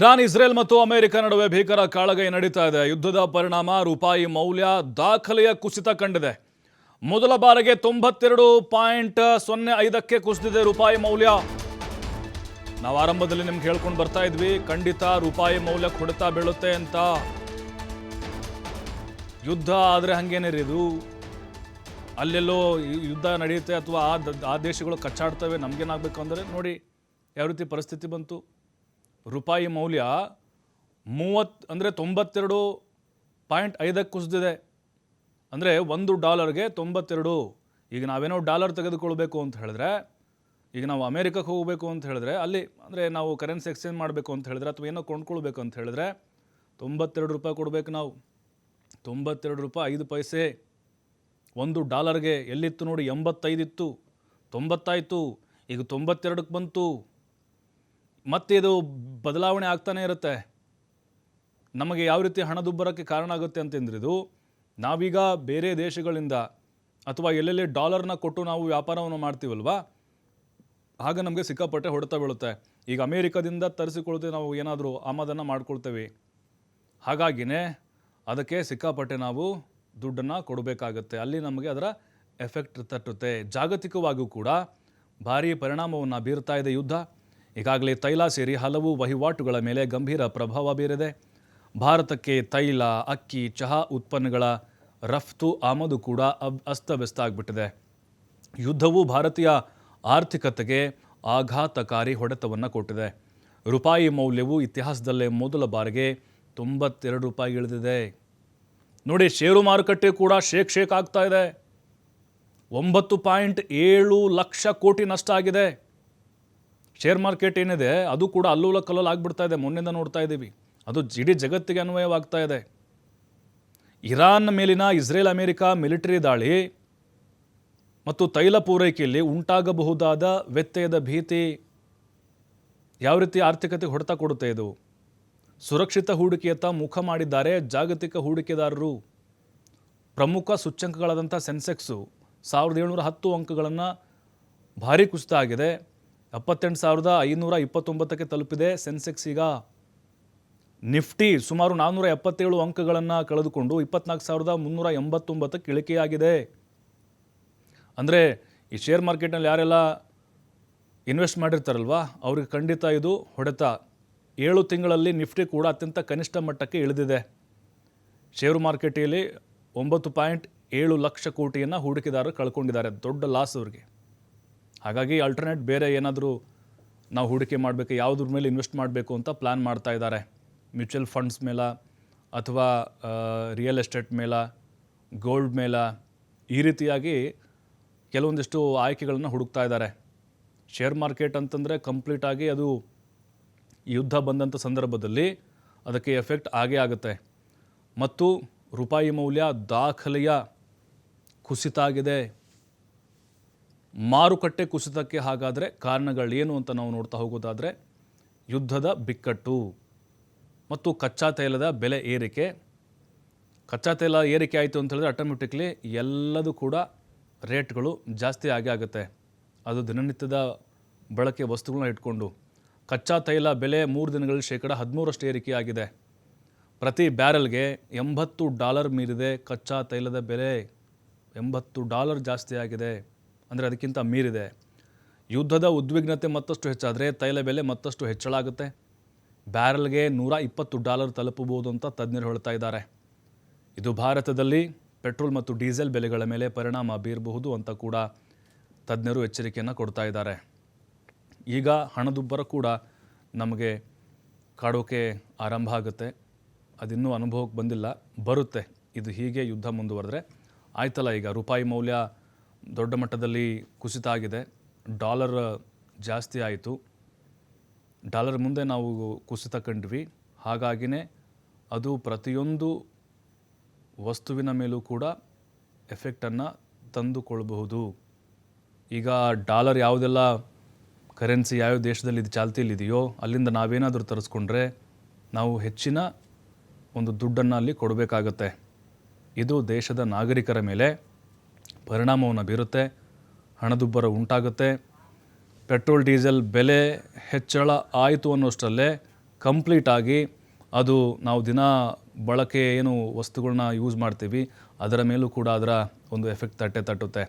Iran, Israel ಮತ್ತು America ನಡುವೆ ಭೀಕರ ಕಾಳಗೈ ನಡೀತಾ ಇದೆ. ಯುದ್ಧದ ಪರಿಣಾಮ ರೂಪಾಯಿ ಮೌಲ್ಯ ದಾಖಲೆಯ ಕುಸಿತ ಕಂಡಿದೆ. ಮೊದಲ ಬಾರಿಗೆ 92.05ಕ್ಕೆ ಕುಸಿದಿದೆ ರೂಪಾಯಿ ಮೌಲ್ಯ. ನಾವು ಆರಂಭದಲ್ಲಿ ನಿಮ್ಗೆ ಹೇಳ್ಕೊಂಡು ಬರ್ತಾ ಇದ್ವಿ, ಖಂಡಿತ ರೂಪಾಯಿ ಮೌಲ್ಯ ಹೊಡೆತ ಬೀಳುತ್ತೆ ಅಂತ. ಯುದ್ಧ ಆದರೆ ಹಂಗೇನಿರಿದು, ಅಲ್ಲೆಲ್ಲೋ ಯುದ್ಧ ನಡೆಯುತ್ತೆ ಅಥವಾ ಆ ದೇಶಗಳು ಕಚ್ಚಾಡ್ತವೆ, ನಮಗೇನಾಗಬೇಕು ಅಂದರೆ ನೋಡಿ ಯಾವ ರೀತಿ ಪರಿಸ್ಥಿತಿ ಬಂತು. ರೂಪಾಯಿ ಮೌಲ್ಯ 92.5ಕ್ಕೆ ಕುಸಿದಿದೆ. ಅಂದರೆ $1ಗೆ 92. ಈಗ ನಾವೇನೋ ಡಾಲರ್ ತೆಗೆದುಕೊಳ್ಬೇಕು ಅಂತ ಹೇಳಿದ್ರೆ, ಈಗ ನಾವು ಅಮೇರಿಕಕ್ಕೆ ಹೋಗಬೇಕು ಅಂತ ಹೇಳಿದ್ರೆ, ಅಲ್ಲಿ ಅಂದರೆ ನಾವು ಕರೆನ್ಸಿ ಎಕ್ಸ್ಚೇಂಜ್ ಮಾಡಬೇಕು ಅಂತ ಹೇಳಿದ್ರೆ ಅಥವಾ ಏನೋ ಕೊಂಡ್ಕೊಳ್ಬೇಕು ಅಂತ ಹೇಳಿದ್ರೆ $92 ಕೊಡಬೇಕು ನಾವು. $92.05. $1ಗೆ ಎಲ್ಲಿತ್ತು ನೋಡಿ, 85 ಇತ್ತು, 90 ಆಯಿತು, ಈಗ 92ಕ್ಕೆ ಬಂತು. ಮತ್ತೆ ಇದು ಬದಲಾವಣೆ ಆಗ್ತಾನೆ ಇರುತ್ತೆ. ನಮಗೆ ಯಾವ ರೀತಿ ಹಣದುಬ್ಬರಕ್ಕೆ ಕಾರಣ ಆಗುತ್ತೆ ಅಂತಂದ್ರಿದು, ನಾವೀಗ ಬೇರೆ ದೇಶಗಳಿಂದ ಅಥವಾ ಎಲ್ಲೆಲ್ಲಿ ಡಾಲರ್ನ ಕೊಟ್ಟು ನಾವು ವ್ಯಾಪಾರವನ್ನು ಮಾಡ್ತೀವಲ್ವ, ಆಗ ನಮಗೆ ಸಿಕ್ಕಾಪಟ್ಟೆ ಹೊಡೆತ ಬೀಳುತ್ತೆ. ಈಗ ಅಮೇರಿಕದಿಂದ ತರಿಸಿಕೊಳ್ತೇವೆ, ನಾವು ಏನಾದರೂ ಆಮದನ್ನು ಮಾಡ್ಕೊಳ್ತೇವೆ, ಹಾಗಾಗಿನೇ ಅದಕ್ಕೆ ಸಿಕ್ಕಾಪಟ್ಟೆ ನಾವು ದುಡ್ಡನ್ನು ಕೊಡಬೇಕಾಗತ್ತೆ. ಅಲ್ಲಿ ನಮಗೆ ಅದರ ಎಫೆಕ್ಟ್ ತಟ್ಟುತ್ತೆ. ಜಾಗತಿಕವಾಗಿಯೂ ಕೂಡ ಭಾರೀ ಪರಿಣಾಮವನ್ನು ಬೀರ್ತಾ ಇದೆ ಯುದ್ಧ. ಈಗಾಗಲೇ ತೈಲ ಸೇರಿ ಹಲವು ವಹಿವಾಟುಗಳ ಮೇಲೆ ಗಂಭೀರ ಪ್ರಭಾವ ಬೀರಿದೆ. ಭಾರತಕ್ಕೆ ತೈಲ, ಅಕ್ಕಿ, ಚಹಾ ಉತ್ಪನ್ನಗಳ ರಫ್ತು ಆಮದು ಕೂಡ ಅಸ್ತವ್ಯಸ್ತ ಆಗಿಬಿಟ್ಟಿದೆ. ಯುದ್ಧವು ಭಾರತೀಯ ಆರ್ಥಿಕತೆಗೆ ಆಘಾತಕಾರಿ ಹೊಡೆತವನ್ನು ಕೊಟ್ಟಿದೆ. ರೂಪಾಯಿ ಮೌಲ್ಯವು ಇತಿಹಾಸದಲ್ಲೇ ಮೊದಲ ಬಾರಿಗೆ $92 ಇಳಿದಿದೆ. ನೋಡಿ, ಷೇರು ಮಾರುಕಟ್ಟೆ ಕೂಡ ಶೇಕ್ ಆಗ್ತಾ ಇದೆ. 9.7 ಲಕ್ಷ ಕೋಟಿ ನಷ್ಟ ಆಗಿದೆ. ಶೇರ್ ಮಾರ್ಕೆಟ್ ಏನಿದೆ ಅದು ಕೂಡ ಅಲ್ಲೂಲ ಕಲ್ಲೋಲ ಆಗಿಬಿಡ್ತಾ ಇದೆ. ಮೊನ್ನೆಯಿಂದ ನೋಡ್ತಾ ಇದ್ದೀವಿ, ಅದು ಇಡೀ ಜಗತ್ತಿಗೆ ಅನ್ವಯವಾಗ್ತಾ ಇದೆ. ಇರಾನ್ ಮೇಲಿನ ಇಸ್ರೇಲ್ ಅಮೆರಿಕ ಮಿಲಿಟರಿ ದಾಳಿ ಮತ್ತು ತೈಲ ಪೂರೈಕೆಯಲ್ಲಿ ಉಂಟಾಗಬಹುದಾದ ವ್ಯತ್ಯಯದ ಭೀತಿ ಯಾವ ರೀತಿ ಆರ್ಥಿಕತೆಗೆ ಹೊಡೆತ ಕೊಡುತ್ತೆ. ಇದು ಸುರಕ್ಷಿತ ಹೂಡಿಕೆಯತ್ತ ಮುಖ ಮಾಡಿದ್ದಾರೆ ಜಾಗತಿಕ ಹೂಡಿಕೆದಾರರು. ಪ್ರಮುಖ ಸೂಚ್ಯಂಕಗಳಾದಂಥ ಸೆನ್ಸೆಕ್ಸು 1710 ಅಂಕಗಳನ್ನು ಭಾರಿ ಕುಸಿತ ಆಗಿದೆ. 78,529ಕ್ಕೆ ತಲುಪಿದೆ ಸೆನ್ಸೆಕ್ಸ್. ಈಗ ನಿಫ್ಟಿ ಸುಮಾರು 477 ಅಂಕಗಳನ್ನು ಕಳೆದುಕೊಂಡು 24,389ಕ್ಕೆ ಇಳಿಕೆಯಾಗಿದೆ. ಅಂದರೆ ಈ ಶೇರ್ ಮಾರ್ಕೆಟ್ನಲ್ಲಿ ಯಾರೆಲ್ಲ ಇನ್ವೆಸ್ಟ್ ಮಾಡಿರ್ತಾರಲ್ವ ಅವ್ರಿಗೆ ಖಂಡಿತ ಇದು ಹೊಡೆತ. 7 ತಿಂಗಳಲ್ಲಿ ನಿಫ್ಟಿ ಕೂಡ ಅತ್ಯಂತ ಕನಿಷ್ಠ ಮಟ್ಟಕ್ಕೆ ಇಳಿದಿದೆ. ಷೇರು ಮಾರ್ಕೆಟಲ್ಲಿ 9.7 ಲಕ್ಷ ಕೋಟಿಯನ್ನು ಹೂಡಿಕೆದಾರರು ಕಳ್ಕೊಂಡಿದ್ದಾರೆ. ದೊಡ್ಡ ಲಾಸ್ ಅವರಿಗೆ. ಹಾಗಾಗಿ ಆಲ್ಟರ್ನೇಟ್ ಬೇರೆ ಏನಾದರೂ ನಾವು ಹೂಡಿಕೆ ಮಾಡಬೇಕು, ಯಾವುದ್ರ ಮೇಲೆ ಇನ್ವೆಸ್ಟ್ ಮಾಡಬೇಕು ಅಂತ ಪ್ಲ್ಯಾನ್ ಮಾಡ್ತಾ ಇದ್ದಾರೆ. ಮ್ಯೂಚುವಲ್ ಫಂಡ್ಸ್ ಮೇಲೆ ಅಥವಾ ರಿಯಲ್ ಎಸ್ಟೇಟ್ ಮೇಲೆ, ಗೋಲ್ಡ್ ಮೇಲೆ, ಈ ರೀತಿಯಾಗಿ ಕೆಲವೊಂದಿಷ್ಟು ಆಯ್ಕೆಗಳನ್ನು ಹುಡುಕ್ತಾ ಇದ್ದಾರೆ. ಶೇರ್ ಮಾರ್ಕೆಟ್ ಅಂತಂದರೆ ಕಂಪ್ಲೀಟಾಗಿ ಅದು ಯುದ್ಧ ಬಂದಂಥ ಸಂದರ್ಭದಲ್ಲಿ ಅದಕ್ಕೆ ಎಫೆಕ್ಟ್ ಆಗೇ ಆಗುತ್ತೆ. ಮತ್ತು ರೂಪಾಯಿ ಮೌಲ್ಯ ದಾಖಲೆಯ ಕುಸಿತ ಆಗಿದೆ. ಮಾರುಕಟ್ಟೆ ಕುಸಿತಕ್ಕೆ ಹಾಗಾದರೆ ಕಾರಣಗಳೇನು ಅಂತ ನಾವು ನೋಡ್ತಾ ಹೋಗೋದಾದರೆ, ಯುದ್ಧದ ಬಿಕ್ಕಟ್ಟು ಮತ್ತು ಕಚ್ಚಾ ತೈಲದ ಬೆಲೆ ಏರಿಕೆ. ಕಚ್ಚಾ ತೈಲ ಏರಿಕೆ ಆಯಿತು ಅಂತ ಹೇಳಿದ್ರೆ ಆಟೋಮೆಟಿಕ್ಲಿ ಎಲ್ಲದೂ ಕೂಡ ರೇಟ್ಗಳು ಜಾಸ್ತಿ ಆಗೇ ಆಗುತ್ತೆ. ಅದು ದಿನನಿತ್ಯದ ಬಳಕೆ ವಸ್ತುಗಳನ್ನ ಇಟ್ಕೊಂಡು ಕಚ್ಚಾ ತೈಲ ಬೆಲೆ 3 ದಿನಗಳಲ್ಲಿ %13 ಏರಿಕೆಯಾಗಿದೆ. ಪ್ರತಿ ಬ್ಯಾರೆಲ್ಗೆ $80 ಮೀರಿದೆ ಕಚ್ಚಾ ತೈಲದ ಬೆಲೆ. $80 ಜಾಸ್ತಿ ಆಗಿದೆ, ಅಂದರೆ ಅದಕ್ಕಿಂತ ಮೀರಿದೆ. ಯುದ್ಧದ ಉದ್ವಿಗ್ನತೆ ಮತ್ತಷ್ಟು ಹೆಚ್ಚಾದರೆ ತೈಲ ಬೆಲೆ ಮತ್ತಷ್ಟು ಹೆಚ್ಚಳ ಆಗುತ್ತೆ. ಬ್ಯಾರೆಲ್ಗೆ $120 ತಲುಪಬಹುದು ಅಂತ ತಜ್ಞರು ಹೇಳ್ತಾ ಇದ್ದಾರೆ. ಇದು ಭಾರತದಲ್ಲಿ ಪೆಟ್ರೋಲ್ ಮತ್ತು ಡೀಸೆಲ್ ಬೆಲೆಗಳ ಮೇಲೆ ಪರಿಣಾಮ ಬೀರಬಹುದು ಅಂತ ಕೂಡ ತಜ್ಞರು ಎಚ್ಚರಿಕೆಯನ್ನು ಕೊಡ್ತಾ ಇದ್ದಾರೆ. ಈಗ ಹಣದುಬ್ಬರ ಕೂಡ ನಮಗೆ ಕಾಡೋಕೆ ಆರಂಭ ಆಗುತ್ತೆ. ಅದಿನ್ನೂ ಅನುಭವಕ್ಕೆ ಬಂದಿಲ್ಲ, ಬರುತ್ತೆ. ಇದು ಹೀಗೆ ಯುದ್ಧ ಮುಂದುವರೆದ್ರೆ ಆಯ್ತಲ್ಲ. ಈಗ ರೂಪಾಯಿ ಮೌಲ್ಯ ದೊಡ್ಡ ಮಟ್ಟದಲ್ಲಿ ಕುಸಿತ ಆಗಿದೆ. ಡಾಲರ್ ಜಾಸ್ತಿ ಆಯಿತು. ಡಾಲರ್ ಮುಂದೆ ನಾವು ಕುಸಿತ ಕಂಡ್ವಿ. ಹಾಗಾಗಿನೇ ಅದು ಪ್ರತಿಯೊಂದು ವಸ್ತುವಿನ ಮೇಲೂ ಕೂಡ ಎಫೆಕ್ಟನ್ನು ತಂದುಕೊಳ್ಬಹುದು. ಈಗ ಡಾಲರ್ ಯಾವುದೆಲ್ಲ ಕರೆನ್ಸಿ ಯಾವ ದೇಶದಲ್ಲಿ ಇದು ಚಾಲ್ತಿಯಲ್ಲಿದೆಯೋ ಅಲ್ಲಿಂದ ನಾವೇನಾದರೂ ತರಿಸ್ಕೊಂಡ್ರೆ ನಾವು ಹೆಚ್ಚಿನ ಒಂದು ದುಡ್ಡನ್ನು ಅಲ್ಲಿ ಕೊಡಬೇಕಾಗತ್ತೆ. ಇದು ದೇಶದ ನಾಗರಿಕರ ಮೇಲೆ ಪರಿಣಾಮವನ್ನು ಬೀರುತ್ತೆ. ಹಣದುಬ್ಬರ ಉಂಟಾಗುತ್ತೆ. ಪೆಟ್ರೋಲ್ ಡೀಸೆಲ್ ಬೆಲೆ ಹೆಚ್ಚಳ ಆಯಿತು ಅನ್ನೋಷ್ಟರಲ್ಲೇ ಕಂಪ್ಲೀಟಾಗಿ ಅದು ನಾವು ದಿನ ಬಳಕೆ ಏನು ವಸ್ತುಗಳನ್ನ ಯೂಸ್ ಮಾಡ್ತೀವಿ ಅದರ ಮೇಲೂ ಕೂಡ ಅದರ ಒಂದು ಎಫೆಕ್ಟ್ ತಟ್ಟುತ್ತೆ.